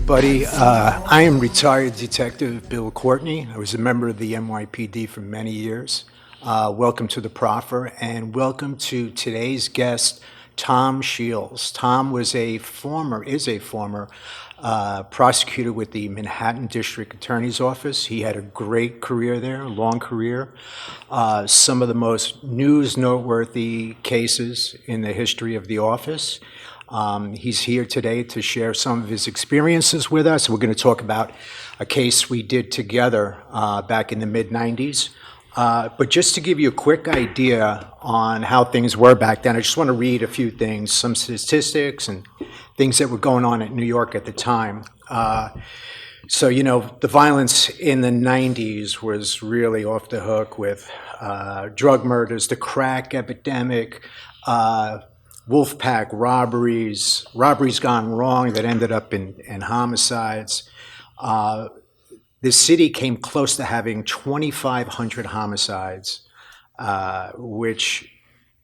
everybody. I am retired Detective Bill Courtney. I was a member of the NYPD for many years. Welcome to the proffer, and welcome to today's guest, Tom Schiels. Tom is a former prosecutor with the Manhattan District Attorney's Office. He had a great career there, a long career. Some of the most noteworthy cases in the history of the office. He's here today to share some of his experiences with us. We're going to talk about a case we did together back in the mid-90s. But just to give you a quick idea on how things were back then, I just want to read a few things, some statistics and things that were going on in New York at the time. So, you know, the violence in the 90s was really off the hook with drug murders, the crack epidemic, Wolfpack robberies gone wrong that ended up in homicides. The city came close to having 2,500 homicides, which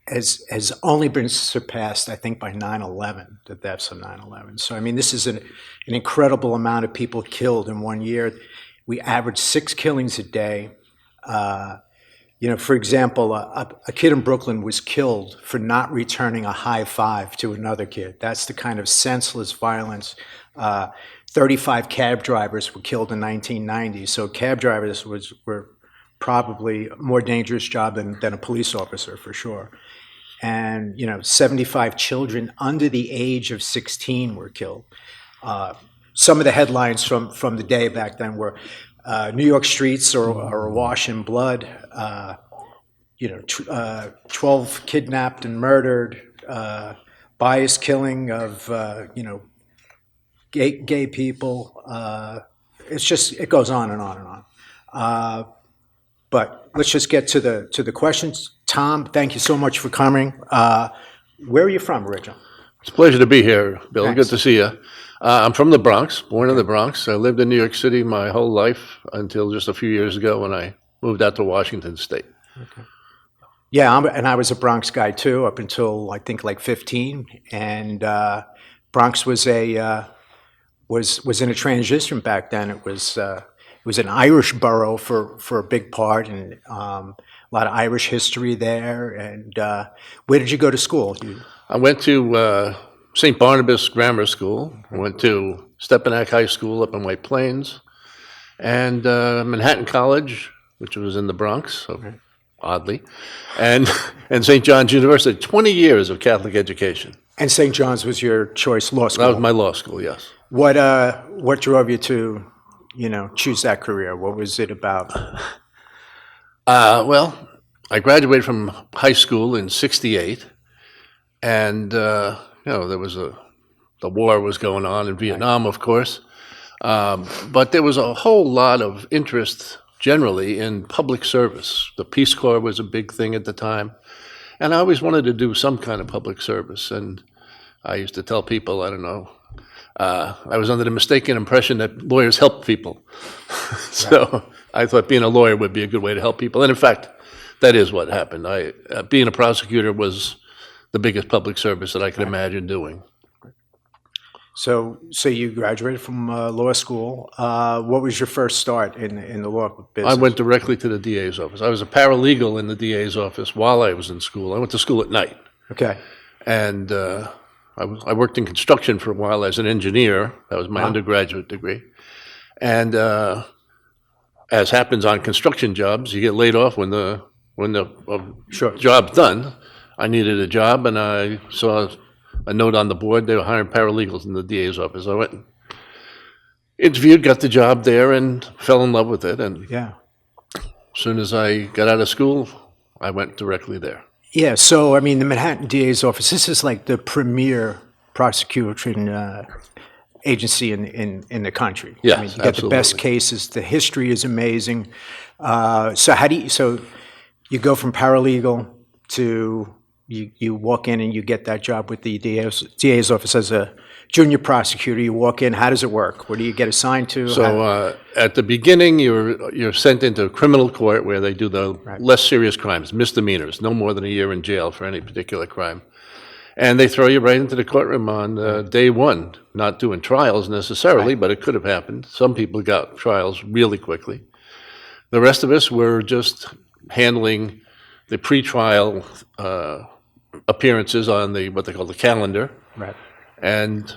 has only been surpassed, I think, by 9/11, the deaths of 9/11. So, I mean, this is an incredible amount of people killed in one year. We averaged 6 killings a day. You know, for example, a kid in Brooklyn was killed for not returning a high five to another kid. That's the kind of senseless violence. 35 cab drivers were killed in 1990. So cab drivers were probably a more dangerous job than a police officer, for sure. And, you know, 75 children under the age of 16 were killed. Some of the headlines from the day back then were, New York streets are awash in blood. 12 kidnapped and murdered. Bias killing of gay people. It goes on and on and on. But let's just get to the questions. Tom, thank you so much for coming. Where are you from originally? It's a pleasure to be here, Bill. Thanks. Good to see you. I'm from the Bronx, born in the Bronx. I lived in New York City my whole life until just a few years ago when I moved out to Washington State. Okay. Yeah, and I was a Bronx guy too, up until I think like 15. And Bronx was was in a transition back then. It was an Irish borough for a big part, and a lot of Irish history there. And where did you go to school? I went to St. Barnabas Grammar School. I went to Stepinac High School up in White Plains, and Manhattan College, which was in the Bronx, oddly, and St. John's University. 20 years of Catholic education. And St. John's was your choice law school? That was my law school, yes. What drove you to, choose that career? What was it about? Well, I graduated from high school in '68, and there was the war was going on in Vietnam, of course, but there was a whole lot of interest generally in public service. The Peace Corps was a big thing at the time, and I always wanted to do some kind of public service. And I used to tell people, I was under the mistaken impression that lawyers help people. So I thought being a lawyer would be a good way to help people. And in fact, that is what happened. Being a prosecutor was the biggest public service that I could imagine doing. So you graduated from law school. What was your first start in the law business? I went directly to the DA's office. I was a paralegal in the DA's office while I was in school. I went to school at night. Okay. And I worked in construction for a while as an engineer. That was my undergraduate degree. And as happens on construction jobs, you get laid off when the job's done. I needed a job, and I saw a note on the board. They were hiring paralegals in the DA's office. I went and interviewed, got the job there, and fell in love with it. And as soon as I got out of school, I went directly there. Yeah, so, I mean, the Manhattan DA's office, this is like the premier prosecution agency in the country. Yes, I mean, you get the best cases. The history is amazing. So you go from paralegal to you walk in and you get that job with the DA's office as a junior prosecutor. You walk in. How does it work? What do you get assigned to? So at the beginning, you're sent into criminal court where they do the less serious crimes, misdemeanors, no more than a year in jail for any particular crime. And they throw you right into the courtroom on day one, not doing trials necessarily, but it could have happened. Some people got trials really quickly. The rest of us were just handling the pretrial appearances on what they call the calendar, Right. and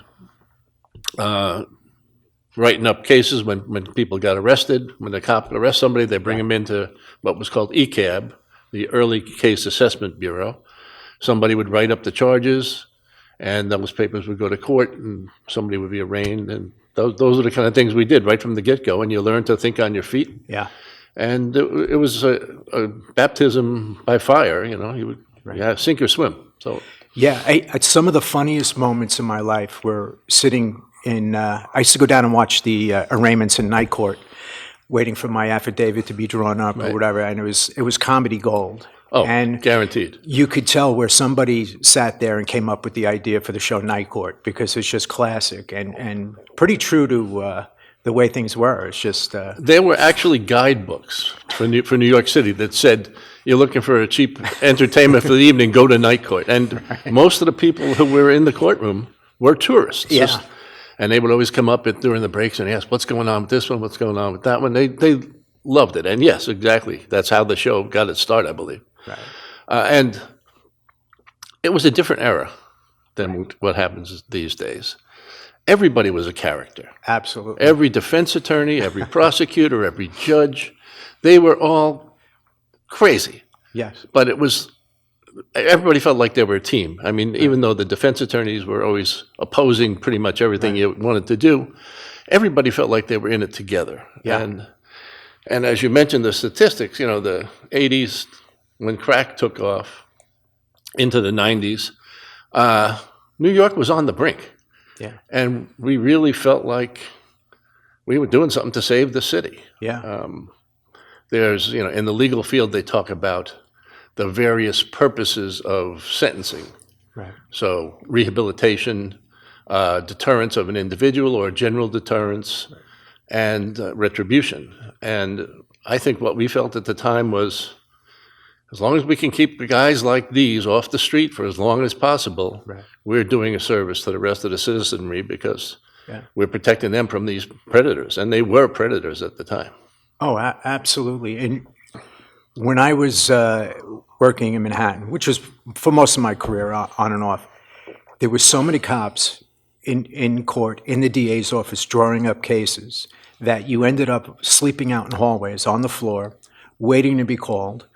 writing up cases when people got arrested. When the cop arrests somebody, they bring them into what was called ECAB, the Early Case Assessment Bureau. Somebody would write up the charges, and those papers would go to court, and somebody would be arraigned. And those are the kind of things we did right from the get-go, and you learn to think on your feet. Yeah. And it was a baptism by fire, you know. You would sink or swim. So Yeah, some of the funniest moments in my life were sitting in, I used to go down and watch the arraignments in night court, waiting for my affidavit to be drawn up or whatever, and it was comedy gold. Oh, and guaranteed. You could tell where somebody sat there and came up with the idea for the show Night Court, because it's just classic and pretty true to the way things were. It's just... There were actually guidebooks for New York City that said, you're looking for a cheap entertainment for the evening, go to night court. And most of the people who were in the courtroom were tourists. Yeah. And they would always come up during the breaks and ask, what's going on with this one, what's going on with that one? They loved it. And yes, exactly. That's how the show got its start, I believe. Right. And it was a different era than what happens these days. Everybody was a character. Absolutely. Every defense attorney, every prosecutor, every judge, they were all crazy. Yes. But everybody felt like they were a team. I mean, even though the defense attorneys were always opposing pretty much everything you wanted to do, everybody felt like they were in it together. Yeah. And as you mentioned, the statistics, you know, the 80s, when crack took off into the 90s, New York was on the brink. Yeah. And we really felt like we were doing something to save the city. Yeah. There's, you know, in the legal field, they talk about the various purposes of sentencing. Right. So rehabilitation, deterrence of an individual or general deterrence, and retribution. And I think what we felt at the time was, as long as we can keep the guys like these off the street for as long as possible, we're doing a service to the rest of the citizenry, because we're protecting them from these predators. And they were predators at the time. Oh, absolutely. And when I was working in Manhattan, which was for most of my career on and off, there were so many cops in court, in the DA's office, drawing up cases, that you ended up sleeping out in hallways on the floor, waiting to be called.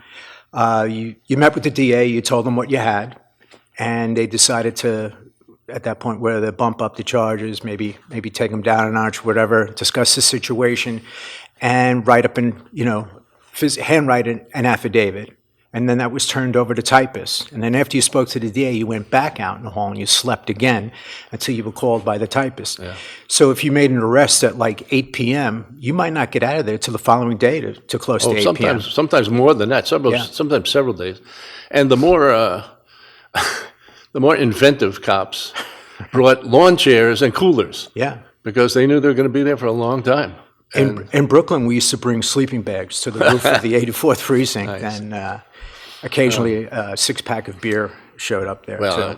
You met with the DA, you told them what you had, and they decided to, at that point, whether to bump up the charges, maybe take them down a notch, whatever, discuss the situation, and write up handwrite an affidavit. And then that was turned over to typists. And then after you spoke to the DA, you went back out in the hall and you slept again until you were called by the typist. Yeah. So if you made an arrest at like 8 p.m., you might not get out of there till the following day to close to 8 p.m. Sometimes more than that, sometimes several days. And the more inventive cops brought lawn chairs and coolers. Yeah. Because they knew they were going to be there for a long time. In Brooklyn, we used to bring sleeping bags to the roof of the 84th precinct, nice. And occasionally a six-pack of beer showed up there. Well,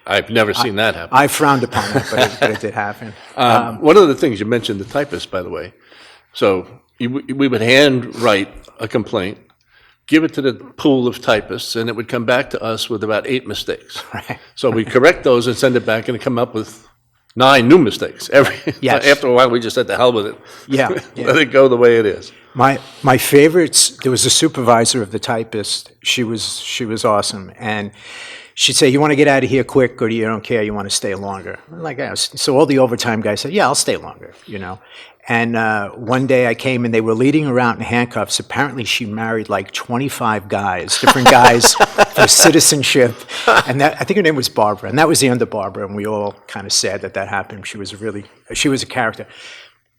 I've never seen that happen. I frowned upon it, but it did happen. One of the things you mentioned, the typist, by the way. So we would handwrite a complaint, give it to the pool of typists, and it would come back to us with about 8 mistakes. Right. So we correct those and send it back, and come up with 9 new mistakes. Yes. After a while, we just said to hell with it. Yeah. Let it go the way it is. My favorites, there was a supervisor of the typist. She was awesome. And she'd say, you want to get out of here quick, or you don't care, you want to stay longer? I'm like, yeah. So all the overtime guys said, yeah, I'll stay longer, you know. And one day I came and they were leading her out in handcuffs. Apparently she married like 25 guys, different guys for citizenship. And I think her name was Barbara. And that was the end of Barbara. And we all kind of sad that happened. She was a character.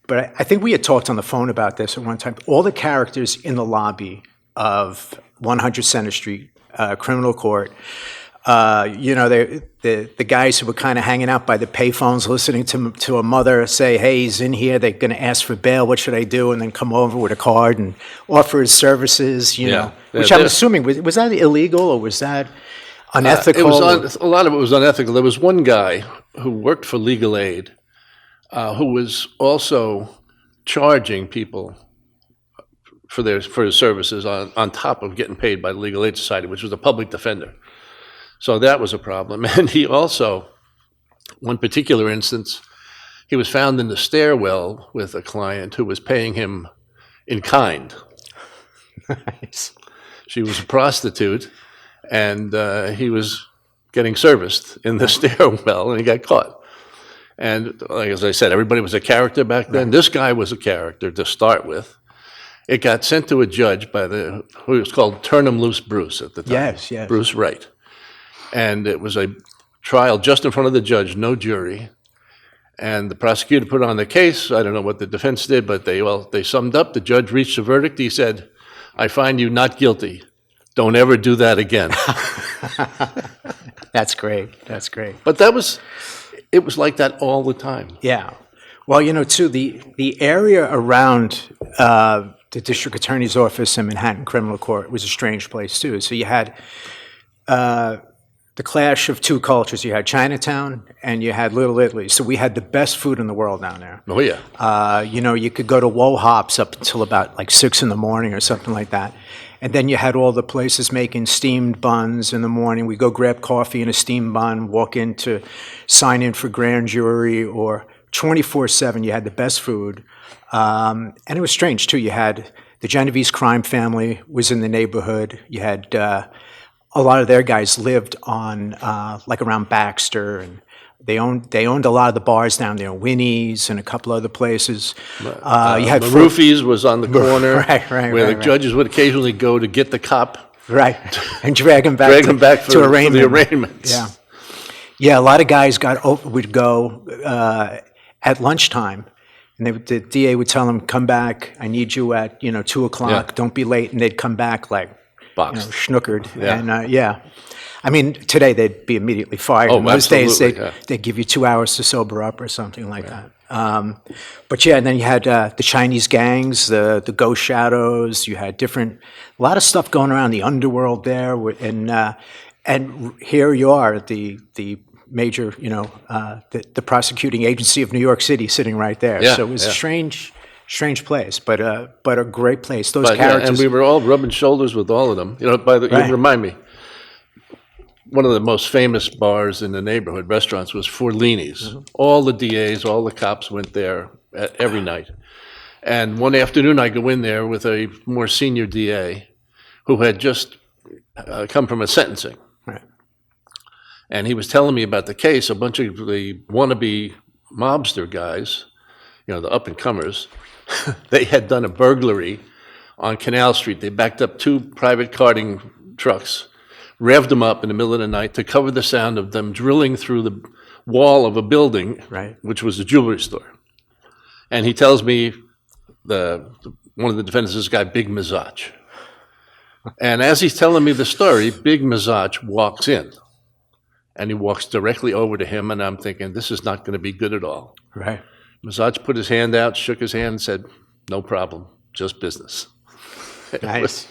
But I think we had talked on the phone about this at one time. All the characters in the lobby of 100 Center Street, criminal court, the guys who were kind of hanging out by the payphones, listening to a mother say, hey, he's in here, they're going to ask for bail, what should I do? And then come over with a card and offer his services, you know, which I'm assuming, was that illegal, or was that... Unethical? A lot of it was unethical. There was one guy who worked for legal aid who was also charging people for his services on top of getting paid by the Legal Aid Society, which was a public defender. So that was a problem. And he also, one particular instance, he was found in the stairwell with a client who was paying him in kind. Nice. She was a prostitute, and he was getting serviced in the stairwell, and he got caught. And like as I said, everybody was a character back then. Right. This guy was a character to start with. It got sent to a judge by who was called Turn 'em Loose Bruce at the time. Yes, yes. Bruce Wright. And it was a trial just in front of the judge, no jury. And the prosecutor put on the case. I don't know what the defense did, but they summed up. The judge reached a verdict. He said, "I find you not guilty. Don't ever do that again." That's great. That's great. But it was like that all the time. Yeah. Well, too, the area around the district attorney's office in Manhattan Criminal Court was a strange place, too. So you had the clash of two cultures. You had Chinatown and you had Little Italy. So we had the best food in the world down there. Oh, yeah. You could go to Woe Hops up until about like 6 in the morning or something like that. And then you had all the places making steamed buns in the morning. We go grab coffee and a steamed bun, walk in to sign in for grand jury, or 24/7 you had the best food. And it was strange, too. You had the Genovese crime family was in the neighborhood. You had a lot of their guys lived on like around Baxter, and they owned a lot of the bars down there, Winnie's and a couple other places. You had Maroofi's was on the corner, right, where the judges would occasionally go to get the cop, right, and drag him back to arraignment. For the arraignments. Yeah. A lot of guys would go at lunchtime, and the DA would tell them, "Come back. I need you at 2 o'clock. Yeah. Don't be late." And they'd come back like schnookered. Yeah. And I mean, today they'd be immediately fired. Oh, in those days, absolutely, they'd give you 2 hours to sober up or something like that. But and then you had the Chinese gangs, the Ghost Shadows. You had a lot of stuff going around the underworld there, and here you are, the major, the prosecuting agency of New York City, sitting right there. Yeah, so it was a strange place, but a great place. Those characters, and we were all rubbing shoulders with all of them. You remind me. One of the most famous bars in the neighborhood, restaurants, was Forlini's. Mm-hmm. All the DAs, all the cops went there every night. And one afternoon I go in there with a more senior DA who had just come from a sentencing. Right. And he was telling me about the case. A bunch of the wannabe mobster guys, the up-and-comers, they had done a burglary on Canal Street. They backed up 2 private carting trucks, revved them up in the middle of the night to cover the sound of them drilling through the wall of a building, right, which was a jewelry store. And he tells me one of the defendants is this guy, Big Mazach. And as he's telling me the story, Big Mazach walks in. And he walks directly over to him, and I'm thinking, this is not going to be good at all. Right. Mazach put his hand out, shook his hand, and said, "No problem, just business." Nice.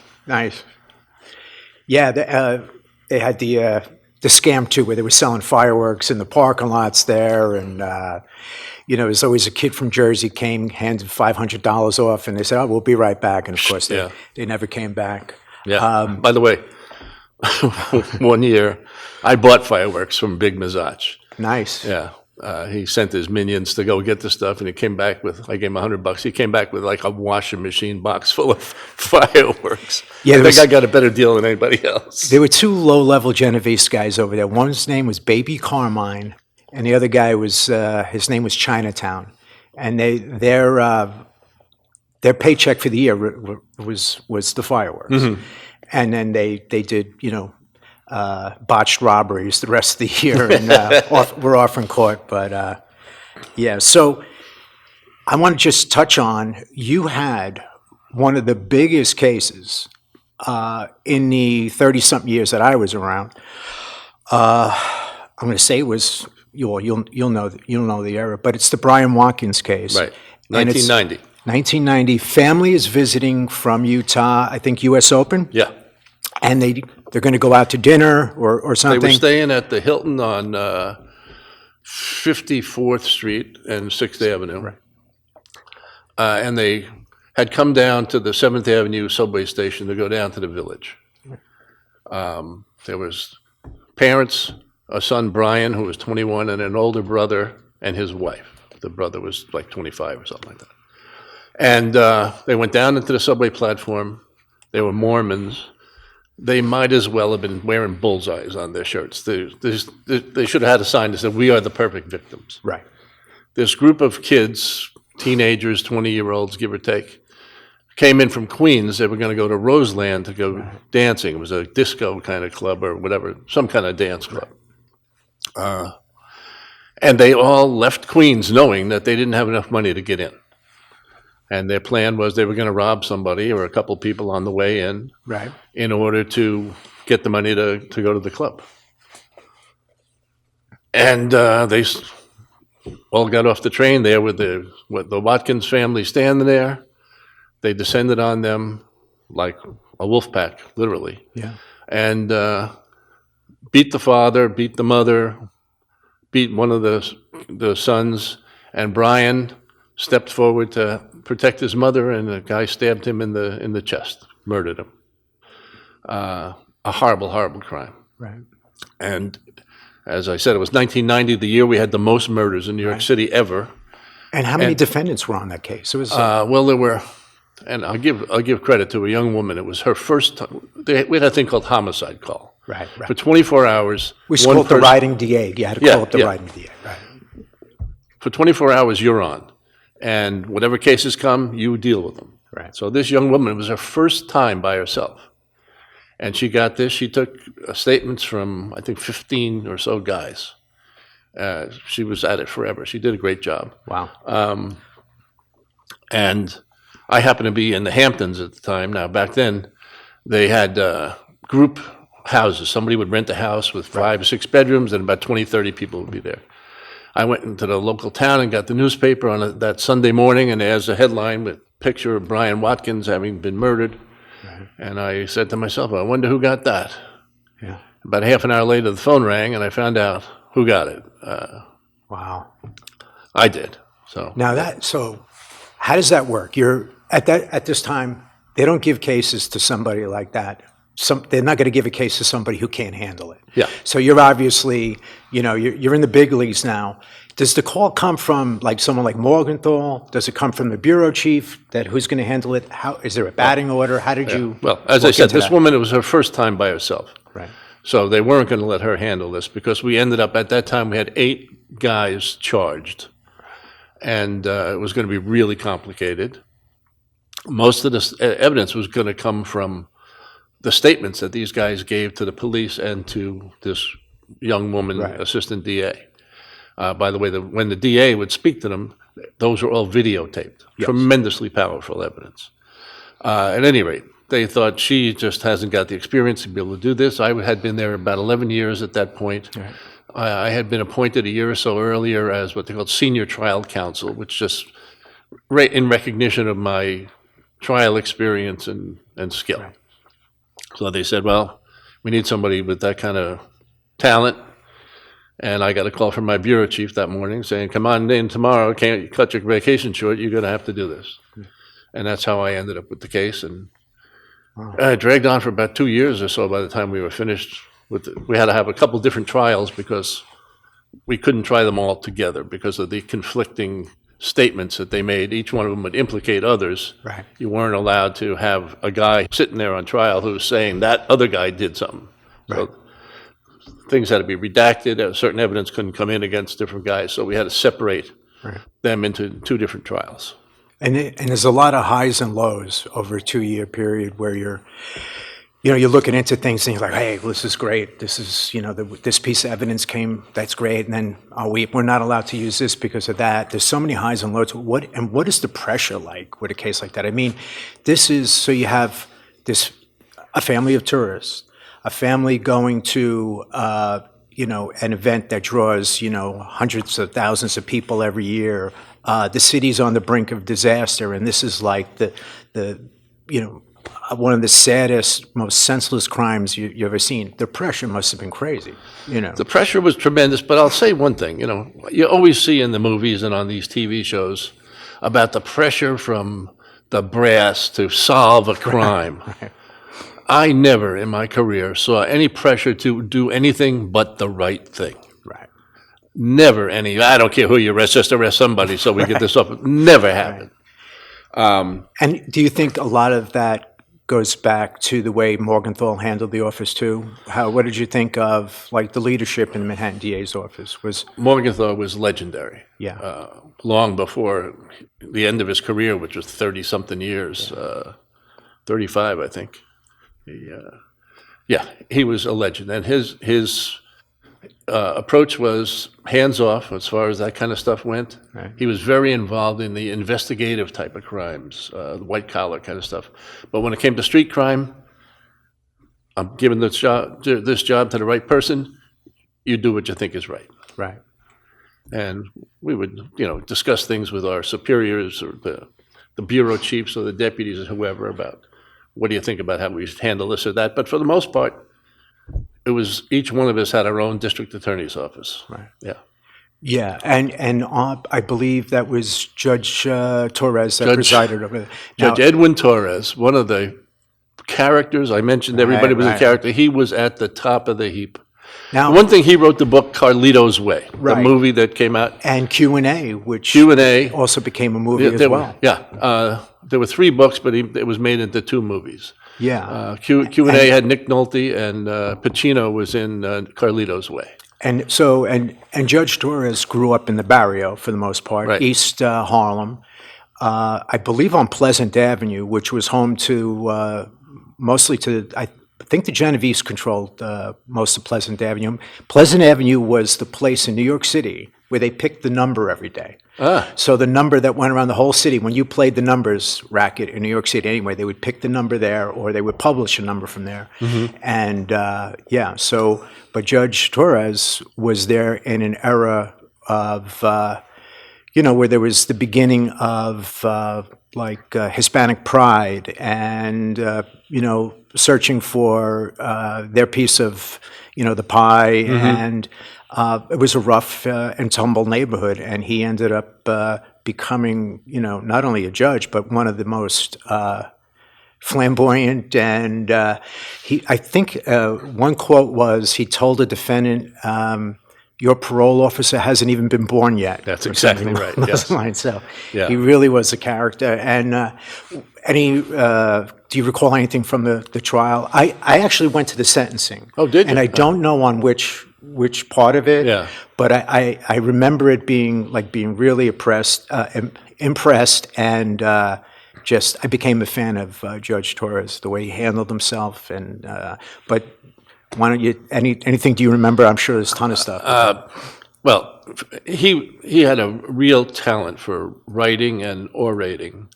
Yeah, they had the scam too, where they were selling fireworks in the parking lots there, and there's always a kid from Jersey came, handed $500 off, and they said, "Oh, we'll be right back," and of course they never came back. Yeah. By the way, one year I bought fireworks from Big Mazach. Nice. Yeah. He sent his minions to go get the stuff, and he came back I gave him $100. He came back with like a washing machine box full of fireworks. Yeah, I think I got a better deal than anybody else. There were 2 low-level Genovese guys over there. One's name was Baby Carmine, and the other guy was his name was Chinatown. And their paycheck for the year was the fireworks. Mm-hmm. And then they did botched robberies the rest of the year, and we're off in court. But so I want to just touch on, you had one of the biggest cases in the 30-something years that I was around. I'm going to say it was, you'll know the era, but it's the Brian Watkins case. Right, 1990. 1990. Family is visiting from Utah, I think U.S. Open. Yeah. And they're going to go out to dinner or They something? were staying at the Hilton on 54th Street and 6th Avenue. Right. And they had come down to the 7th Avenue subway station to go down to the Village. There was parents, a son, Brian, who was 21, and an older brother and his wife. The brother was like 25 or something like that. And they went down into the subway platform. They were Mormons. They might as well have been wearing bullseyes on their shirts. They should have had a sign that said, "We are the perfect victims." Right. This group of kids, teenagers, 20-year-olds, give or take, came in from Queens. They were going to go to Roseland to go dancing. It was a disco kind of club or whatever, some kind of dance club. And they all left Queens knowing that they didn't have enough money to get in. And their plan was they were going to rob somebody or a couple people on the way in, Right. in order to get the money to go to the club. And they all got off the train there with the Watkins family standing there. They descended on them like a wolf pack, literally, Yeah. and beat the father, beat the mother, beat one of the sons, and Brian stepped forward to protect his mother, and the guy stabbed him in the chest, murdered him. A horrible, horrible crime. Right. And as I said, it was 1990, the year we had the most murders in New York City ever. And how many defendants were on that case? It was Well, there were, and I'll give credit to a young woman. It was her first time. We had a thing called homicide call. right. For Right. 24 hours. We one called it the person- riding DA. You had to Yeah, call it the yeah. riding DA. Right. For 24 hours, you're on. And whatever cases come, you deal with them. Right. So this young woman, it was her first time by herself. And she got this. She took statements from, I think, 15 or so guys. She was at it forever. She did a great job. Wow. And I happened to be in the Hamptons at the time. Now, back then, they had group houses. Somebody would rent a house with 5 or 6 bedrooms, and about 20, 30 people would be there. I went into the local town and got the newspaper on that Sunday morning, and there's a headline with a picture of Brian Watkins having been murdered. And I said to myself, I wonder who got that. Yeah. About half an hour later, the phone rang, and I found out who got it. Wow. I did. So So how does that work? You're at this time, they don't give cases to somebody like that. They're not going to give a case to somebody who can't handle it. Yeah. So you're obviously, you're in the big leagues now. Does the call come from like someone like Morgenthau? Does it come from the bureau chief that who's going to handle it? How is there a batting order? How did you? Well, as I look said, into this that? woman, it was her first time by herself. Right. So they weren't going to let her handle this because we ended up, at that time, we had 8 guys charged. And it was going to be really complicated. Most of this evidence was going to come from the statements that these guys gave to the police and to this young woman, Right. assistant DA. By the way, when the DA would speak to them, those were all videotaped. Yes. Tremendously powerful evidence. At any rate, they thought she just hasn't got the experience to be able to do this. I had been there about 11 years at that point. Right. I had been appointed a year or so earlier as what they called senior trial counsel, which just in recognition of my trial experience and skill. Right. So they said, well, we need somebody with that kind of talent. And I got a call from my bureau chief that morning saying, come on in tomorrow, can't you cut your vacation short, you're going to have to do this. And that's how I ended up with the case. And it dragged on for about 2 years or so by the time we were finished. We had to have a couple different trials because we couldn't try them all together because of the conflicting statements that they made. Each one of them would implicate others. Right. You weren't allowed to have a guy sitting there on trial who was saying that other guy did something. Right. So things had to be redacted. Certain evidence couldn't come in against different guys. So we had to separate Right. them into 2 different trials. And there's a lot of highs and lows over a 2-year period where you're looking into things and you're like, hey, this is great. This is, this piece of evidence came, that's great. And then we're not allowed to use this because of that. There's so many highs and lows. What is the pressure like with a case like that? I mean, so you have a family of tourists, a family going to, an event that draws, hundreds of thousands of people every year. The city's on the brink of disaster, and this is like the one of the saddest, most senseless crimes you ever seen. The pressure must have been crazy, you know. The pressure was tremendous, but I'll say one thing, you know, you always see in the movies and on these TV shows about the pressure from the brass to solve a crime. Right. I never in my career saw any pressure to do anything but the right thing. Right. Never any, I don't care who you arrest, just arrest somebody so we get this up. Never happened. And do you think a lot of that goes back to the way Morgenthau handled the office too? What did you think of like the leadership in the Manhattan DA's office? Morgenthau was legendary. Yeah. Long before the end of his career, which was 30-something years, 35, I think. He was a legend. And his approach was hands-off as far as that kind of stuff went. Right. He was very involved in the investigative type of crimes, the white-collar kind of stuff. But when it came to street crime, I'm giving this job to the right person, you do what you think is right. Right. And we would, you know, discuss things with our superiors or the bureau chiefs or the deputies or whoever about what do you think about how we handle this or that. But for the most part, it was each one of us had our own district attorney's office. Right. Yeah. Yeah, and I believe that was Judge Torres that presided over it. Judge Edwin Torres, one of the characters, I mentioned everybody was a character. He was at the top of the heap. Now, one thing, he wrote the book Carlito's Way, the Right. movie that came out. and Q&A, which Q&A. also became a movie as There well. there were 3 books, but it was made into 2 movies. Yeah. Q&A had Nick Nolte, and Pacino was in Carlito's Way. And so, and Judge Torres grew up in the barrio for the most part, Right. East Harlem, I believe on Pleasant Avenue, which was home to mostly to, I think the Genovese controlled most of Pleasant Avenue. Pleasant Avenue was the place in New York City where they picked the number every day. So the number that went around the whole city, when you played the numbers racket in New York City anyway, they would pick the number there or they would publish a number from there. Mm-hmm. And but Judge Torres was there in an era of, where there was the beginning of Hispanic pride and, searching for their piece of, the pie. Mm-hmm. And it was a rough and tumble neighborhood. And he ended up becoming, not only a judge, but one of the most flamboyant. And I think one quote was, he told a defendant, your parole officer hasn't even been born yet. That's exactly right. Yes. So he really was a character. And do you recall anything from the trial? I actually went to the sentencing. Oh, did you? And I don't know on which part of it. Yeah. But I remember it being really impressed, and I became a fan of Judge Torres, the way he handled himself. And but why don't you anything? Do you remember? I'm sure there's a ton of stuff. Well, he had a real talent for writing and orating,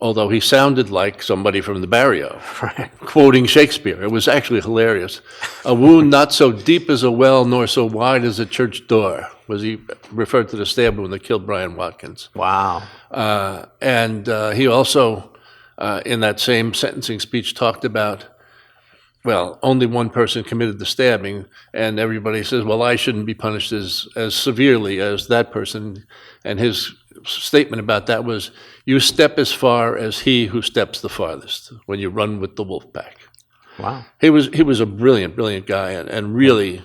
although he sounded like somebody from the barrio, Right. quoting Shakespeare. It was actually hilarious. A wound not so deep as a well, nor so wide as a church door, was he referred to the stab wound that killed Brian Watkins. Wow. And he also, in that same sentencing speech, talked about, well, only one person committed the stabbing, and everybody says, well, I shouldn't be punished as severely as that person. And his statement about that was, you step as far as he who steps the farthest when you run with the wolf pack. Wow. He was a brilliant, brilliant guy, and really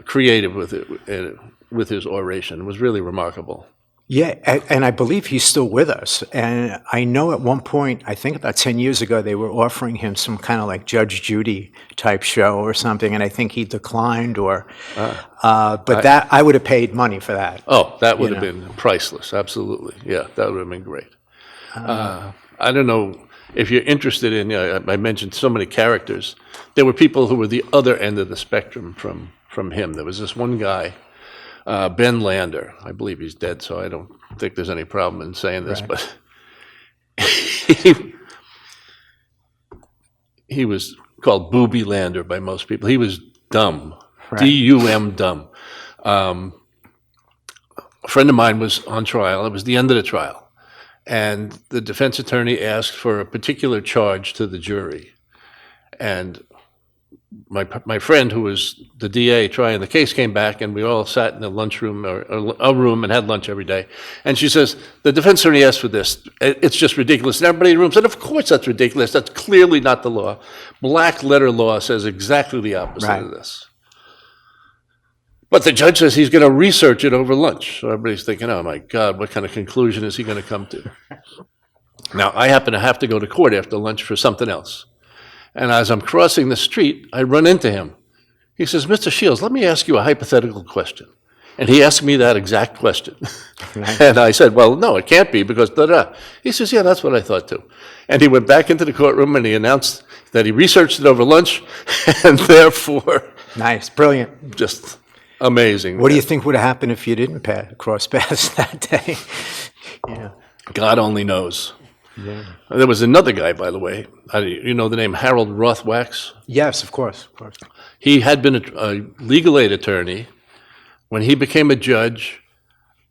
creative with his oration. It was really remarkable. Yeah, and I believe he's still with us. And I know at one point, I think about 10 years ago, they were offering him some kind of like Judge Judy type show or something, and I think he declined. That I would have paid money for that. Oh, that would have been priceless. Absolutely, yeah, that would have been great. I don't know if you're interested in. I mentioned so many characters. There were people who were the other end of the spectrum from him. There was this one guy. Ben Lander, I believe he's dead, so I don't think there's any problem in saying this, Right. but he was called Booby Lander by most people. He was dumb, Right. D-U-M, dumb. A friend of mine was on trial. It was the end of the trial, and the defense attorney asked for a particular charge to the jury. And my friend, who was the DA trying the case, came back, and we all sat in the lunchroom or a room and had lunch every day. And she says, the defense attorney asked for this. It's just ridiculous. And everybody in the room said, of course that's ridiculous. That's clearly not the law. Black letter law says exactly the opposite of this. But the judge says he's going to research it over lunch. So everybody's thinking, oh my God, what kind of conclusion is he going to come to? Now, I happen to have to go to court after lunch for something else. And as I'm crossing the street, I run into him. He says, Mr. Schiels, let me ask you a hypothetical question. And he asked me that exact question. Nice. And I said, well, no, it can't be because da-da. He says, yeah, that's what I thought too. And he went back into the courtroom and he announced that he researched it over lunch and therefore... Nice, brilliant. Just amazing. What do you think would have happened if you didn't cross paths that day? Yeah. God only knows. Yeah. There was another guy, by the way. You know the name Harold Rothwax? Yes, of course, of course. He had been a legal aid attorney. When he became a judge,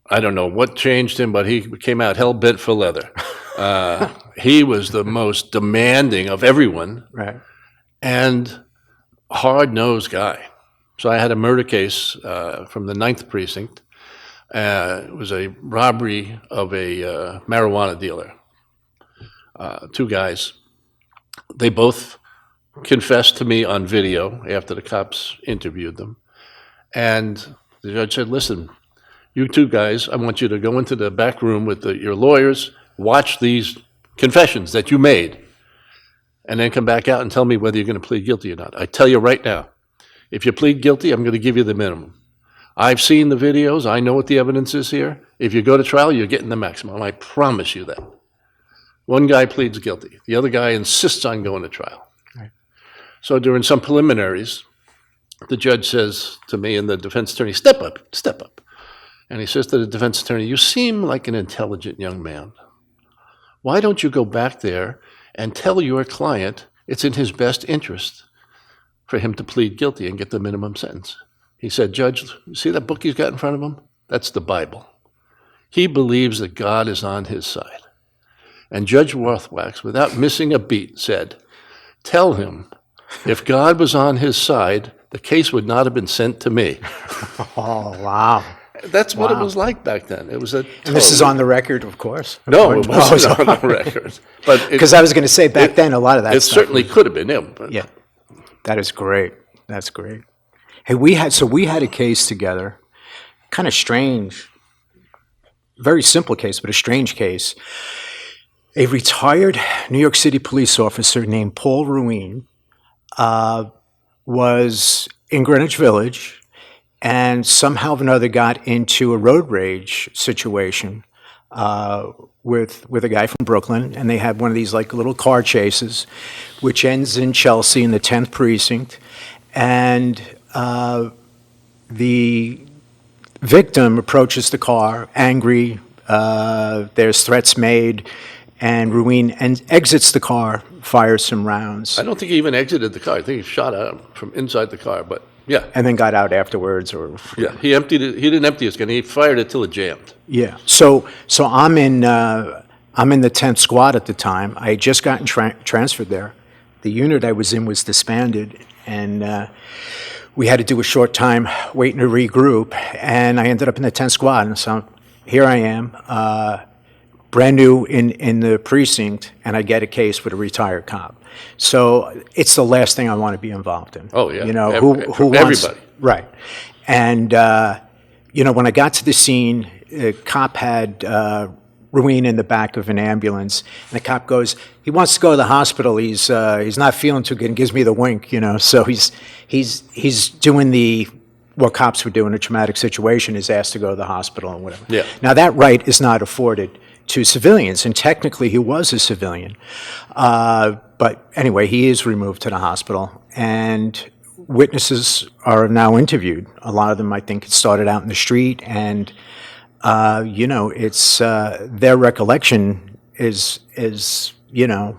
I don't know what changed him, but he came out hell-bent for leather. He was the most demanding of everyone, right, and hard-nosed guy. So I had a murder case from the 9th Precinct. It was a robbery of a marijuana dealer. 2 guys. They both confessed to me on video after the cops interviewed them. And the judge said, listen, you 2 guys, I want you to go into the back room with your lawyers, watch these confessions that you made, and then come back out and tell me whether you're going to plead guilty or not. I tell you right now, if you plead guilty, I'm going to give you the minimum. I've seen the videos. I know what the evidence is here. If you go to trial, you're getting the maximum. I promise you that. One guy pleads guilty. The other guy insists on going to trial. Right. So during some preliminaries, the judge says to me and the defense attorney, step up, step up. And he says to the defense attorney, you seem like an intelligent young man. Why don't you go back there and tell your client it's in his best interest for him to plead guilty and get the minimum sentence? He said, Judge, you see that book he's got in front of him? That's the Bible. He believes that God is on his side. And Judge Rothwax, without missing a beat, said, tell him if God was on his side, the case would not have been sent to me. Oh, wow. That's what it was like back then. It was a and this is on the record, of course. No, it wasn't on the record. Because I was going to say, back then, a lot of that it stuff. It certainly could have been him. But. Yeah, that is great. That's great. Hey, we had a case together, kind of strange, very simple case, but a strange case. A retired New York City police officer named Paul Ruin was in Greenwich Village and somehow or another got into a road rage situation with a guy from Brooklyn, and they had one of these like little car chases, which ends in Chelsea in the 10th Precinct, and the victim approaches the car, angry, there's threats made, and Ruin exits the car, fires some rounds. I don't think he even exited the car. I think he shot at him from inside the car, but yeah. And then got out afterwards, or yeah, he emptied it. He didn't empty his gun. He fired it till it jammed. Yeah. So I'm in the 10th squad at the time. I had just gotten transferred there. The unit I was in was disbanded, and we had to do a short time waiting to regroup. And I ended up in the 10th squad, and so here I am. Brand new in the precinct, and I get a case with a retired cop. So it's the last thing I want to be involved in. Oh, yeah. You know, who wants... Everybody. Right. And, you know, when I got to the scene, the cop had Ruin in the back of an ambulance, and the cop goes, he wants to go to the hospital. He's not feeling too good, and gives me the wink, you know. So he's doing what cops would do in a traumatic situation, is asked to go to the hospital and whatever. Yeah. Now, that right is not afforded to civilians, and technically he was a civilian. But anyway, he is removed to the hospital, and witnesses are now interviewed. A lot of them, I think, started out in the street, and, you know, it's their recollection is you know,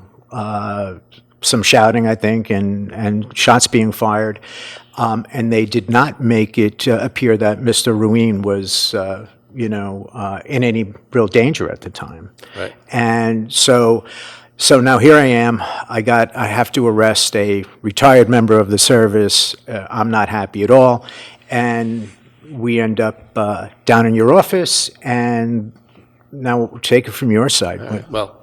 some shouting, I think, and shots being fired. And they did not make it appear that Mr. Ruin was in any real danger at the time. Right. And so now here I am. I have to arrest a retired member of the service. I'm not happy at all, and we end up down in your office. And now take it from your side. Well,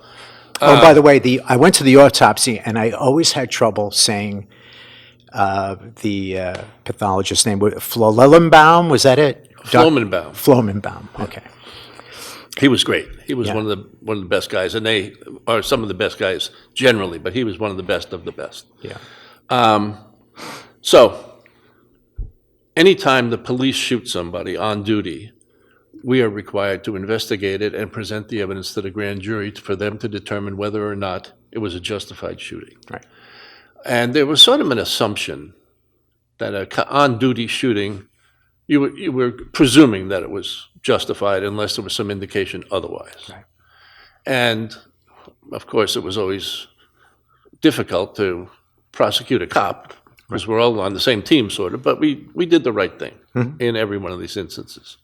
Oh, by the way, I went to the autopsy, and I always had trouble saying the pathologist's name. Flomenbaum, was that it? Flomenbaum. Flomenbaum. Okay. He was great. He was Yeah. one of the best guys, and they are some of the best guys generally, but he was one of the best of the best. Yeah. So, anytime the police shoot somebody on duty, we are required to investigate it and present the evidence to the grand jury for them to determine whether or not it was a justified shooting. Right. And there was sort of an assumption that a on-duty shooting, you were presuming that it was justified unless there was some indication otherwise. Right. And, of course, it was always difficult to prosecute a cop, because we're all on the same team, sort of, but we did the right thing in every one of these instances.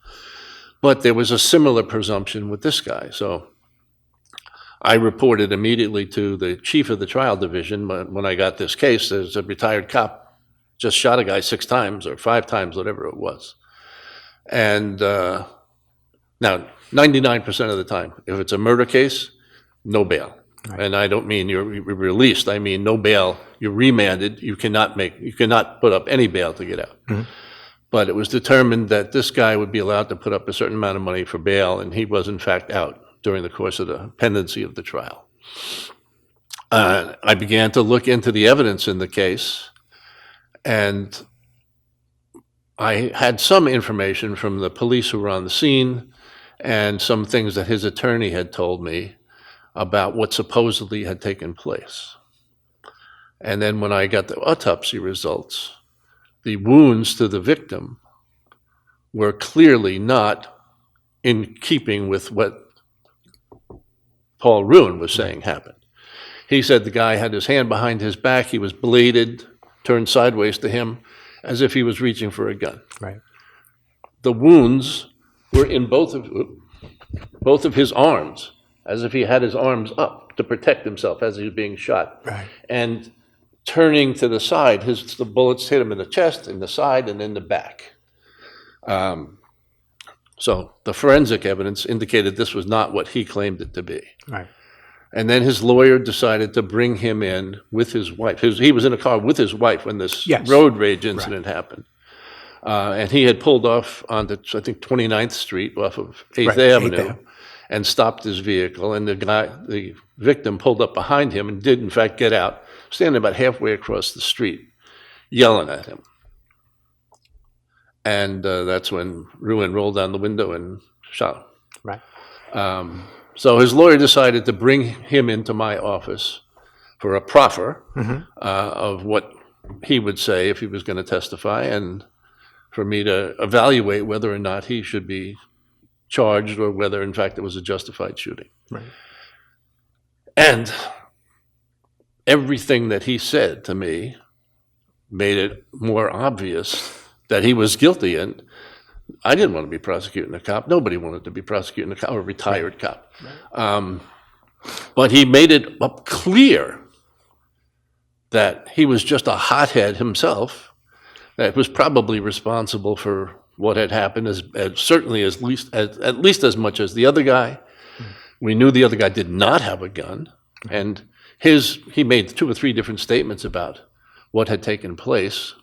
But there was a similar presumption with this guy. So I reported immediately to the chief of the trial division when I got this case. There's a retired cop just shot a guy 6 times or 5 times, whatever it was. And now, 99% of the time, if it's a murder case, no bail. Right. And I don't mean you're released. I mean no bail. You're remanded. You cannot put up any bail to get out. Mm-hmm. But it was determined that this guy would be allowed to put up a certain amount of money for bail, and he was in fact out during the course of the pendency of the trial. I began to look into the evidence in the case, and I had some information from the police who were on the scene and some things that his attorney had told me about what supposedly had taken place. And then when I got the autopsy results, the wounds to the victim were clearly not in keeping with what Paul Ruin was saying happened. He said the guy had his hand behind his back, he was bladed, turned sideways to him, as if he was reaching for a gun. Right. The wounds were in both of his arms, as if he had his arms up to protect himself as he was being shot. Right. And turning to the side, the bullets hit him in the chest, in the side, and in the back. So the forensic evidence indicated this was not what he claimed it to be. Right. And then his lawyer decided to bring him in with his wife. He was in a car with his wife when this road rage incident happened. And he had pulled off onto, I think, 29th Street off of 8th Avenue and stopped his vehicle. And the victim pulled up behind him and did, in fact, get out, standing about halfway across the street, yelling at him. And that's when Ruin rolled down the window and shot him. Right. So his lawyer decided to bring him into my office for a proffer of what he would say if he was going to testify, and for me to evaluate whether or not he should be charged or whether, in fact, it was a justified shooting. Right. And everything that he said to me made it more obvious that he was guilty, and I didn't want to be prosecuting a cop. Nobody wanted to be prosecuting a cop, or a retired cop. Right. But he made it up clear that he was just a hothead himself, that was probably responsible for what had happened, certainly at least as much as the other guy. We knew the other guy did not have a gun, and he made 2 or 3 different statements about what had taken place.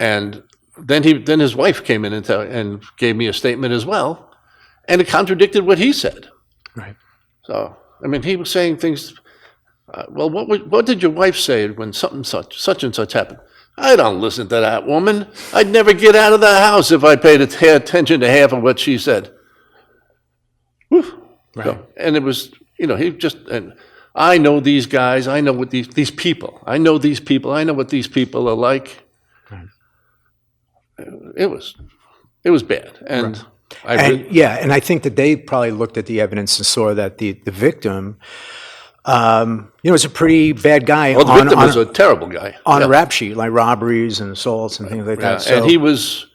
And then his wife came in and gave me a statement as well, and it contradicted what he said. Right. So, I mean, he was saying things. Well, what did your wife say when such and such happened? I don't listen to that woman. I'd never get out of the house if I paid attention to half of what she said. Whew. Right. So, and it was, and I know these guys. I know what these people. I know these people. I know what these people are like. Right. It was bad, and right. And I think that they probably looked at the evidence and saw that the victim, was a pretty bad guy. Well, the victim was a terrible guy on a rap sheet, like robberies and assaults and things like that. So, and he was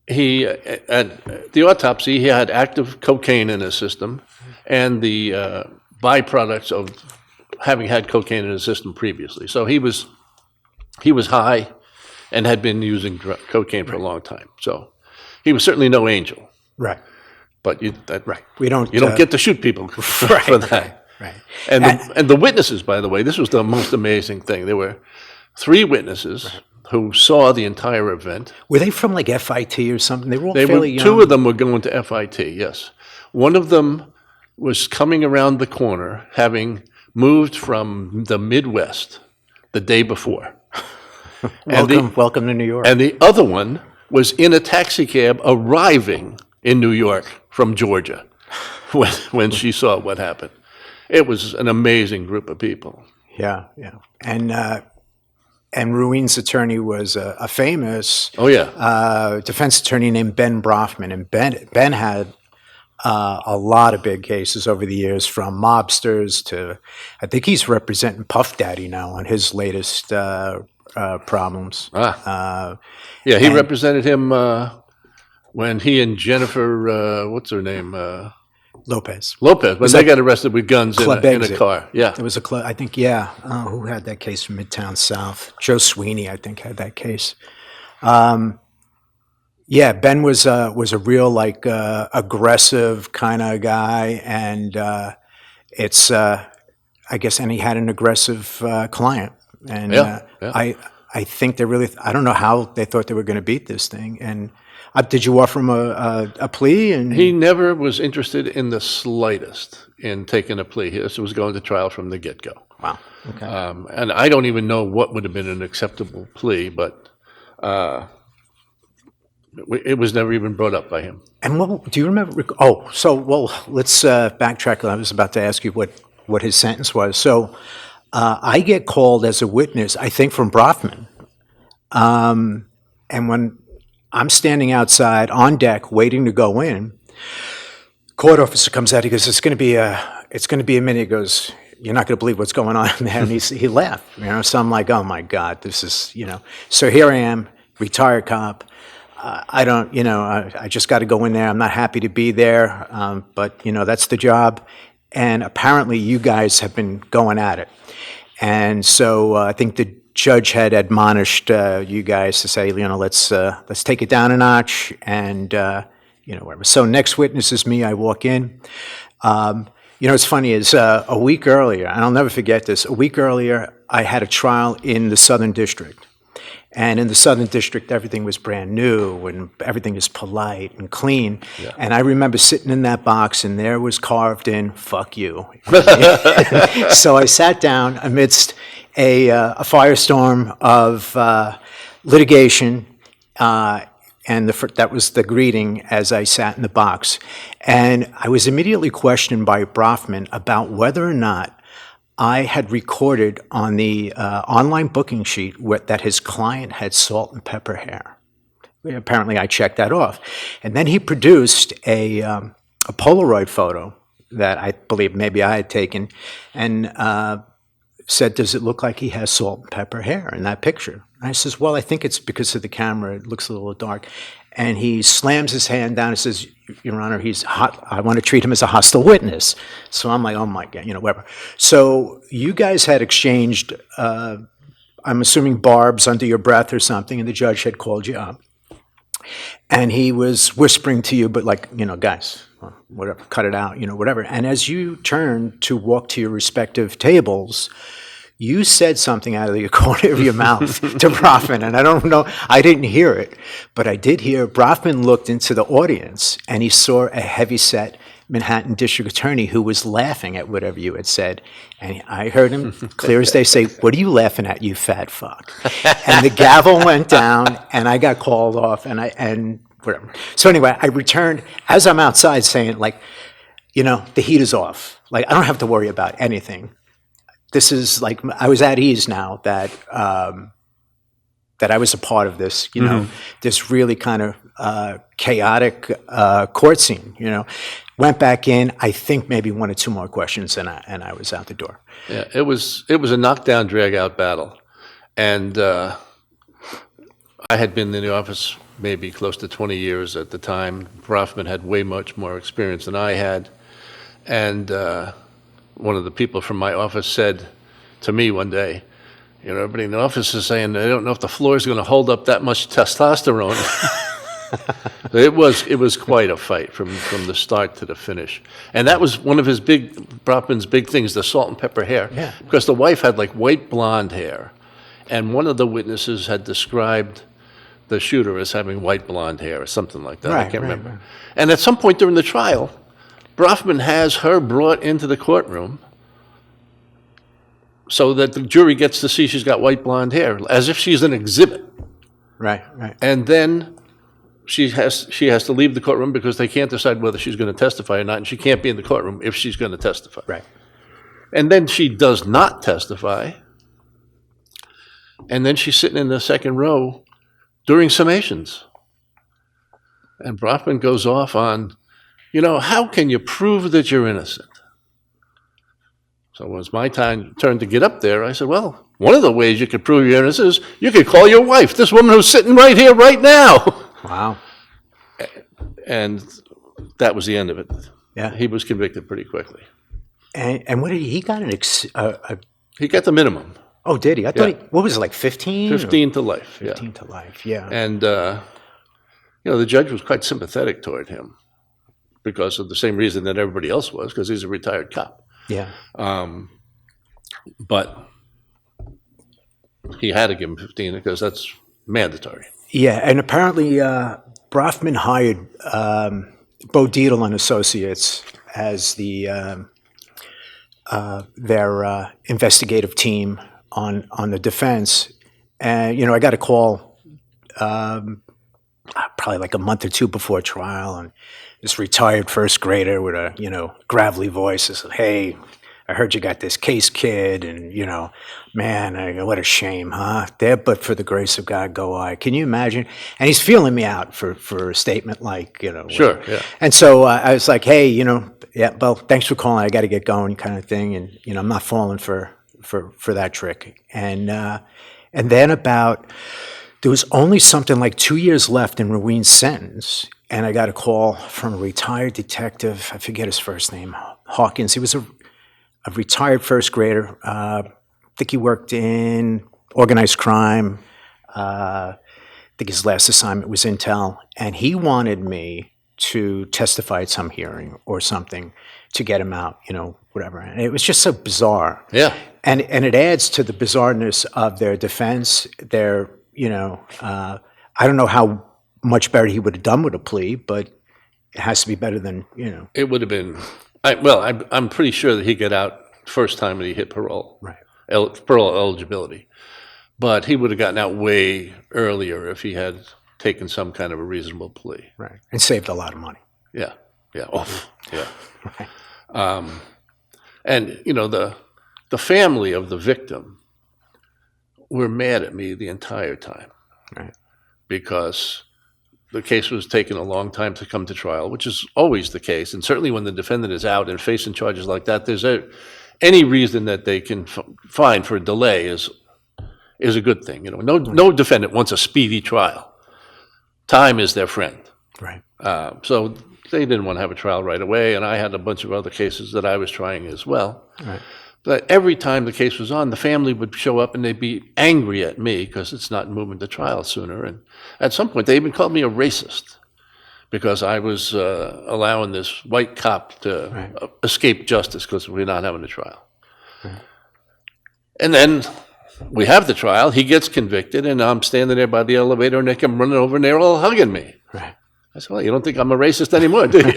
at the autopsy, he had active cocaine in his system and the byproducts of having had cocaine in his system previously. So he was high and had been using cocaine for a long time. So he was certainly no angel. Right. But We don't get to shoot people for that. Right. And the witnesses, by the way, this was the most amazing thing. There were 3 witnesses who saw the entire event. Were they from like FIT or something? They were all fairly young. 2 of them were going to FIT, yes. One of them was coming around the corner, having moved from the Midwest the day before. Welcome to New York. And the other one was in a taxi cab arriving in New York from Georgia when she saw what happened. It was an amazing group of people. Yeah. And Ruin's attorney was a famous defense attorney named Ben Brofman. And Ben had a lot of big cases over the years, from mobsters to, I think he's representing Puff Daddy now on his latest problems. He represented him when he and Jennifer, what's her name? Lopez, when they got arrested with guns in a car. Yeah. There was a club, I think, who had that case from Midtown South? Joe Sweeney, I think, had that case. Ben was a real, like, aggressive kind of guy, and I guess, and he had an aggressive client. And I think I don't know how they thought they were going to beat this thing. And did you offer him a plea? And he never was interested in the slightest in taking a plea. He was going to trial from the get-go. Wow. Okay. And I don't even know what would have been an acceptable plea, but it was never even brought up by him. And do you remember? Let's backtrack. I was about to ask you what his sentence was. So I get called as a witness, I think, from Brofman. And when I'm standing outside on deck waiting to go in, court officer comes out. He goes, it's going to be a minute. He goes, you're not going to believe what's going on in there. And he laughed, so I'm like, oh my God, this is, so here I am, retired cop. I just got to go in there. I'm not happy to be there. But that's the job. And apparently you guys have been going at it. And so I think the judge had admonished you guys to say, let's take it down a notch, and whatever. So next witness is me. I walk in. What's funny is a week earlier, and I'll never forget this. A week earlier, I had a trial in the Southern District, and in the Southern District, everything was brand new and everything is polite and clean. Yeah. And I remember sitting in that box, and there was carved in "fuck you." So I sat down amidst a firestorm of litigation, and that was the greeting as I sat in the box. And I was immediately questioned by Brofman about whether or not I had recorded on the online booking sheet that his client had salt and pepper hair. Apparently, I checked that off. And then he produced a Polaroid photo that I believe maybe I had taken, and said, does it look like he has salt and pepper hair in that picture? And I says, well, I think it's because of the camera. It looks a little dark. And he slams his hand down and says, Your Honor, he's hot. I want to treat him as a hostile witness. So I'm like, oh my God, whatever. So you guys had exchanged, I'm assuming, barbs under your breath or something, and the judge had called you up. And he was whispering to you, but like, guys, whatever, cut it out, whatever. And as you turned to walk to your respective tables, you said something out of the corner of your mouth to Brofman, and I don't know, I didn't hear it, but I did hear Brofman looked into the audience, and he saw a heavyset Manhattan district attorney who was laughing at whatever you had said. And I heard him clear as day say, what are you laughing at, you fat fuck? And the gavel went down, and I got called off, and whatever. So anyway, I returned as I'm outside saying, like, the heat is off. Like, I don't have to worry about anything. This is like, I was at ease now that I was a part of this, this really kind of chaotic court scene, Went back in, I think maybe 1 or 2 more questions, and I was out the door. Yeah, it was a knockdown, drag-out battle. And I had been in the office maybe close to 20 years at the time. Brofman had way much more experience than I had. And one of the people from my office said to me one day, you know, everybody in the office is saying they don't know if the floor is going to hold up that much testosterone. It was quite a fight from the start to the finish. And that was one of Brofman's big things, the salt and pepper hair. Yeah. Because the wife had like white blonde hair. And one of the witnesses had described the shooter as having white blonde hair or something like that. I can't remember. Right. And at some point during the trial, Brofman has her brought into the courtroom so that the jury gets to see she's got white blonde hair, as if she's an exhibit. Right. And then she has to leave the courtroom because they can't decide whether she's going to testify or not, and she can't be in the courtroom if she's going to testify. Right. And then she does not testify, and then she's sitting in the second row during summations. And Brofman goes off on, you know, how can you prove that you're innocent? So when it was my turn to get up there, I said, well, one of the ways you could prove your innocence is you could call your wife, this woman who's sitting right here, right now. Wow. And that was the end of it. Yeah. He was convicted pretty quickly. And what did he got? He got the minimum. Oh, did he? I thought what was it, like 15? 15 to life. 15 to life, yeah. And, you know, the judge was quite sympathetic toward him because of the same reason that everybody else was, because he's a retired cop. Yeah. But he had to give him 15 because that's mandatory. Yeah, and apparently Brofman hired Bo Dietl and Associates as their investigative team on the defense. And, you know, I got a call probably like a month or two before trial, and this retired first grader with a, you know, gravelly voice said, hey, I heard you got this case, kid, and, you know, man, what a shame, huh? There, but for the grace of God, go I. Can you imagine? And he's feeling me out for a statement like, you know. Sure, yeah. And so I was like, hey, you know, yeah, well, thanks for calling. I got to get going, kind of thing. And, you know, I'm not falling for that trick. And then there was only something like 2 years left in Ruin's sentence, and I got a call from a retired detective. I forget his first name, Hawkins. He was a retired first grader. I think he worked in organized crime. I think his last assignment was Intel, and he wanted me to testify at some hearing or something to get him out, you know, whatever. And it was just so bizarre. Yeah. And it adds to the bizarreness of their defense. Their, you know, I don't know how much better he would have done with a plea, but it has to be better than, you know. It would have been, I'm pretty sure that he got out first time that he hit parole. Right. Parole eligibility. But he would have gotten out way earlier if he had taken some kind of a reasonable plea. Right. And saved a lot of money. Yeah. Oh, yeah. Right. And, you know, the family of the victim were mad at me the entire time. Right. Because the case was taking a long time to come to trial, which is always the case. And certainly when the defendant is out and facing charges like that, there's any reason that they can find for a delay is a good thing. You know, no defendant wants a speedy trial. Time is their friend. Right. So they didn't want to have a trial right away, and I had a bunch of other cases that I was trying as well. Right. But every time the case was on, the family would show up and they'd be angry at me because it's not moving to trial sooner. And at some point, they even called me a racist because I was allowing this white cop to escape justice because we're not having a trial. Right. And then we have the trial, he gets convicted, and I'm standing there by the elevator, and they come running over, and they're all hugging me. Right. I said, well, you don't think I'm a racist anymore, do you?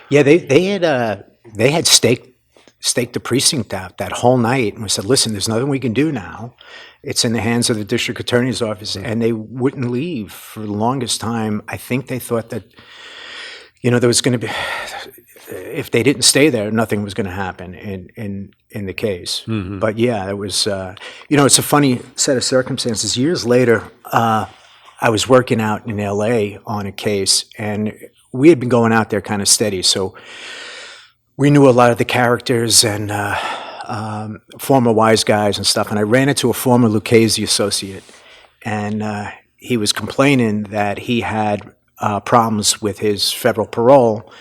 Yeah, they had staked the precinct out that whole night, and we said, listen, there's nothing we can do now. It's in the hands of the district attorney's office, and they wouldn't leave for the longest time. I think they thought that, you know, there was going to be, if they didn't stay there, nothing was going to happen in the case. Mm-hmm. But yeah, it was, you know, it's a funny set of circumstances. Years later, I was working out in LA on a case, and we had been going out there kind of steady. So we knew a lot of the characters and former wise guys and stuff. And I ran into a former Lucchese associate, and he was complaining that he had problems with his federal parole,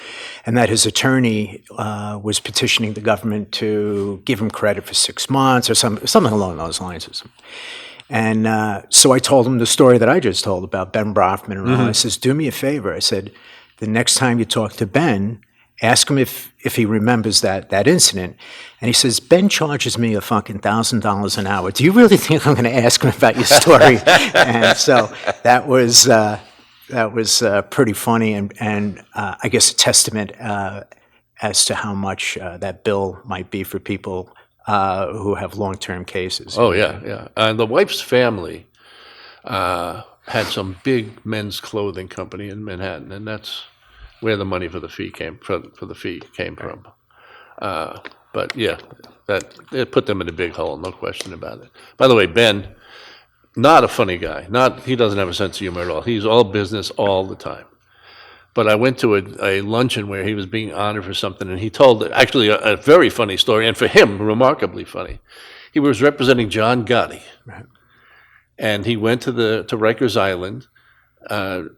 and that his attorney was petitioning the government to give him credit for 6 months or something along those lines. And so I told him the story that I just told about Ben Brofman. And I says, do me a favor. I said, the next time you talk to Ben, ask him if he remembers that incident. And he says, Ben charges me a fucking $1,000 an hour. Do you really think I'm going to ask him about your story? And so that was pretty funny, and I guess a testament as to how much that bill might be for people who have long-term cases. Oh, yeah. And the wife's family had some big men's clothing company in Manhattan, and that's where the money for the fee came from. But yeah, that it put them in a big hole, no question about it. By the way, Ben, not a funny guy. He doesn't have a sense of humor at all. He's all business all the time. But I went to a luncheon where he was being honored for something, and he told actually a very funny story, and for him, remarkably funny. He was representing John Gotti, right. And he went to Rikers Island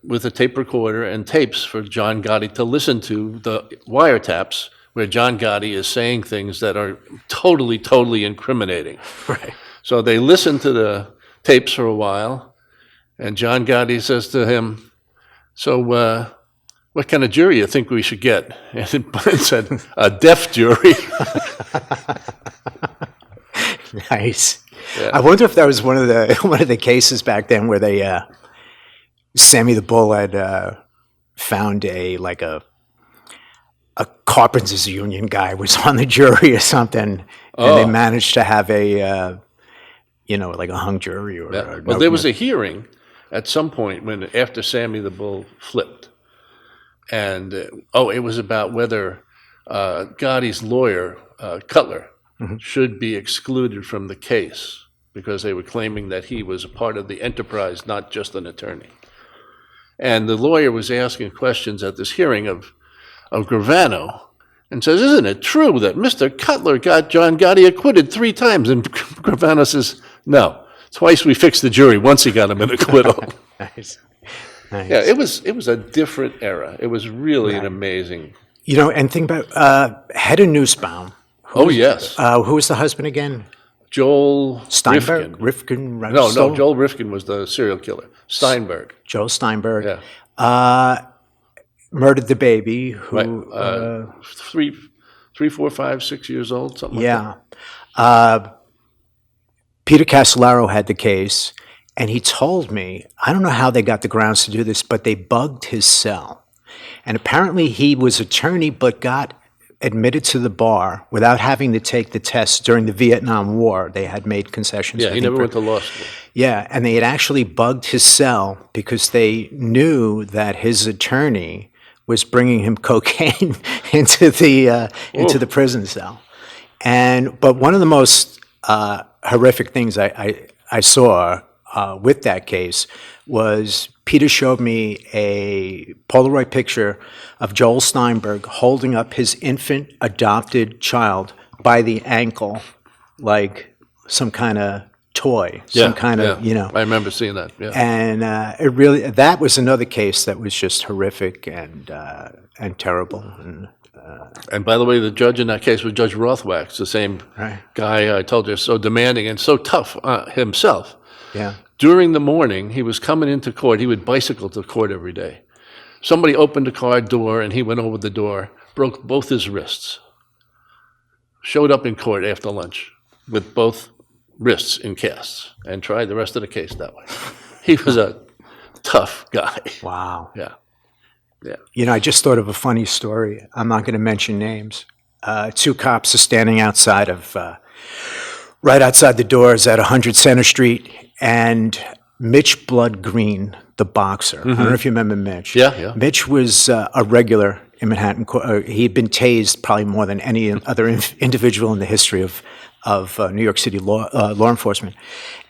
with a tape recorder and tapes for John Gotti to listen to the wiretaps where John Gotti is saying things that are totally, totally incriminating. Right. So they listened to the tapes for a while, and John Gotti says to him, so what kind of jury you think we should get? And Brian said, a deaf jury. Nice. Yeah. I wonder if that was one of the cases back then where they Sammy the Bull had found a carpenters union guy was on the jury or something, and they managed to have a like a hung jury or. Yeah. Well, there was a hearing at some point after Sammy the Bull flipped, and it was about whether Gotti's lawyer Cutler should be excluded from the case because they were claiming that he was a part of the enterprise, not just an attorney. And the lawyer was asking questions at this hearing of Gravano and says, isn't it true that Mr. Cutler got John Gotti acquitted 3 times? And Gravano says, no, twice we fixed the jury, once he got him an acquittal. Nice. Yeah, it was a different era. It was really an amazing. And think about Hedda Nussbaum. Yes. Who was the husband again? Joel Steinberg? Rifkin. No, Joel Rifkin was the serial killer. Steinberg. Joel Steinberg. Yeah. Murdered the baby. Who? Right. 3, 4, 5, 6 years old, something like that. Peter Castellaro had the case, and he told me, I don't know how they got the grounds to do this, but they bugged his cell. And apparently he was attorney but got admitted to the bar without having to take the test during the Vietnam War. They had made concessions. Yeah, he never went to law school. Yeah, and they had actually bugged his cell because they knew that his attorney was bringing him cocaine into the prison cell. But one of the most horrific things I saw with that case was Peter showed me a Polaroid picture of Joel Steinberg holding up his infant adopted child by the ankle like some kind of toy, I remember seeing that. Yeah. And that was another case that was just horrific and terrible. And by the way, the judge in that case was Judge Rothwachs, the same guy I told you, so demanding and so tough himself. Yeah. During the morning, he was coming into court. He would bicycle to court every day. Somebody opened the car door, and he went over the door, broke both his wrists, showed up in court after lunch with both wrists in casts, and tried the rest of the case that way. He was a tough guy. Wow. Yeah. I just thought of a funny story. I'm not going to mention names. 2 cops are standing outside of, right outside the doors at 100 Center Street, and Mitch Blood Green, the boxer. I don't know if you remember Mitch. Yeah. Mitch was a regular in Manhattan. He had been tased probably more than any other individual in the history of New York City law enforcement.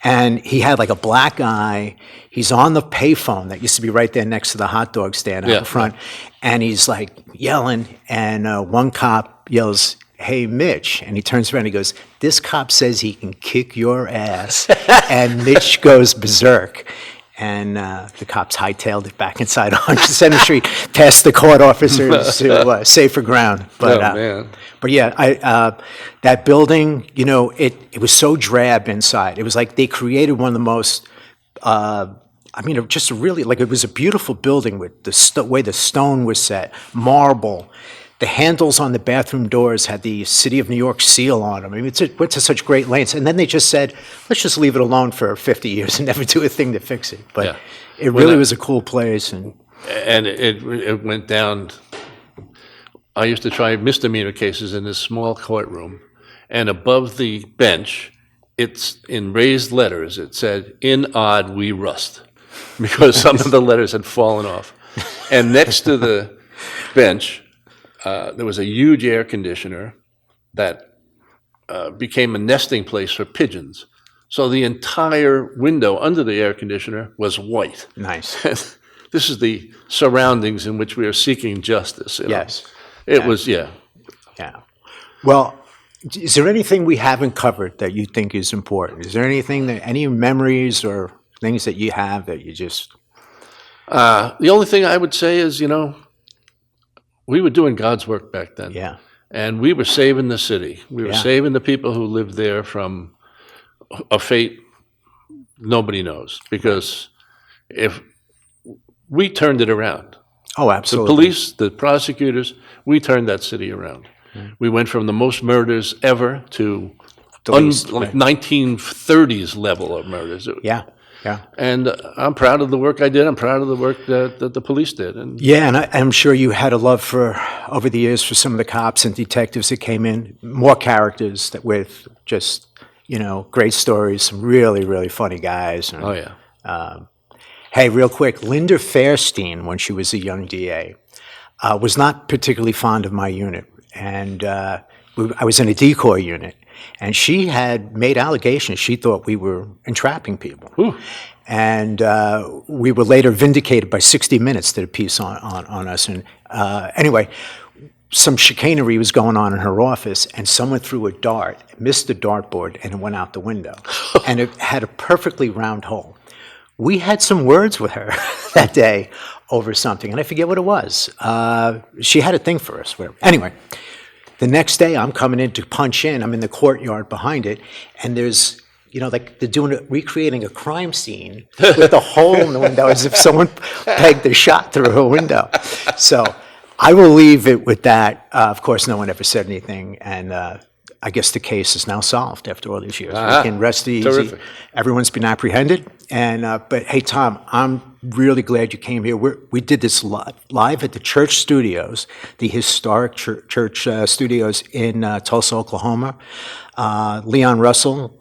And he had like a black eye. He's on the payphone that used to be right there next to the hot dog stand out in front. And he's like yelling, and one cop yells, "Hey, Mitch." And he turns around and he goes, "This cop says he can kick your ass." And Mitch goes berserk. and the cops hightailed it back inside 100th Center Street, past the court officers to safer ground. But, Oh, man. But yeah, that building, you know, it was so drab inside. It was like they created one of the most, I mean, it just really, like, it was a beautiful building with the way the stone was set, marble. The handles on the bathroom doors had the City of New York seal on them. I mean, it went to such great lengths. And then they just said, let's just leave it alone for 50 years and never do a thing to fix it. But Yeah. it really was a cool place. And it went down. I used to try misdemeanor cases in this small courtroom, and above the bench, it's in raised letters, it said, "In odd we rust," because some of the letters had fallen off. And next to the bench, there was a huge air conditioner that became a nesting place for pigeons. So the entire window under the air conditioner was white. nice. This is the surroundings in which we are seeking justice. You know? Yes. It was, yeah. Yeah. Well, is there anything we haven't covered that you think is important? Is there any memories or things that you have that you just... The only thing I would say is, you know, we were doing God's work back then. Yeah. And we were saving the city. We were Yeah. saving the people who lived there from a fate nobody knows. Because if we turned it around, Oh, the absolutely. police, the prosecutors, we turned that city around. We went from the most murders ever to The least, like right. 1930s level of murders. Yeah. Yeah. And I'm proud of the work I did. I'm proud of the work that the police did. And Yeah, and I'm sure you had a love for, over the years, for some of the cops and detectives that came in, more characters that with just, you know, great stories, some really, really funny guys. And, oh yeah, hey, real quick, Linda Fairstein, when she was a young DA, was not particularly fond of my unit. And I was in a decoy unit, and she had made allegations. She thought we were entrapping people. Ooh. And we were later vindicated by 60 Minutes, did a piece on us. And anyway, some chicanery was going on in her office, and someone threw a dart, missed the dartboard, and it went out the window. And it had a perfectly round hole. We had some words with her that day over something, and I forget what it was. She had a thing for us. Anyway, the next day I'm coming in to punch in. I'm in the courtyard behind it, and there's, you know, like they're recreating a crime scene with a hole in the window as if someone pegged a shot through a window. So I will leave it with that. Of course, no one ever said anything, and I guess the case is now solved after all these years. We can rest easy. Terrific. Everyone's been apprehended. And but hey, Tom, I'm really glad you came here. We did this live at the church studios, the historic church studios in Tulsa, Oklahoma. Leon Russell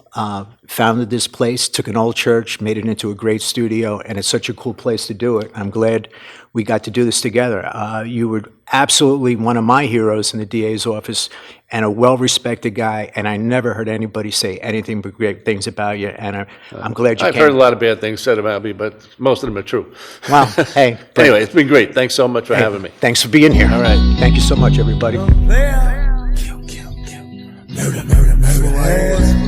founded this place, took an old church, made it into a great studio, and it's such a cool place to do it. I'm glad we got to do this together. You were absolutely one of my heroes in the DA's office, and a well-respected guy, and I never heard anybody say anything but great things about you, and I'm glad you I've came. heard a lot of bad things said about me, but most of them are true. Well, hey. Anyway, it's been great. Thanks so much for having me. Thanks for being here. All right. Thank you so much, everybody. Murder, murder, murder.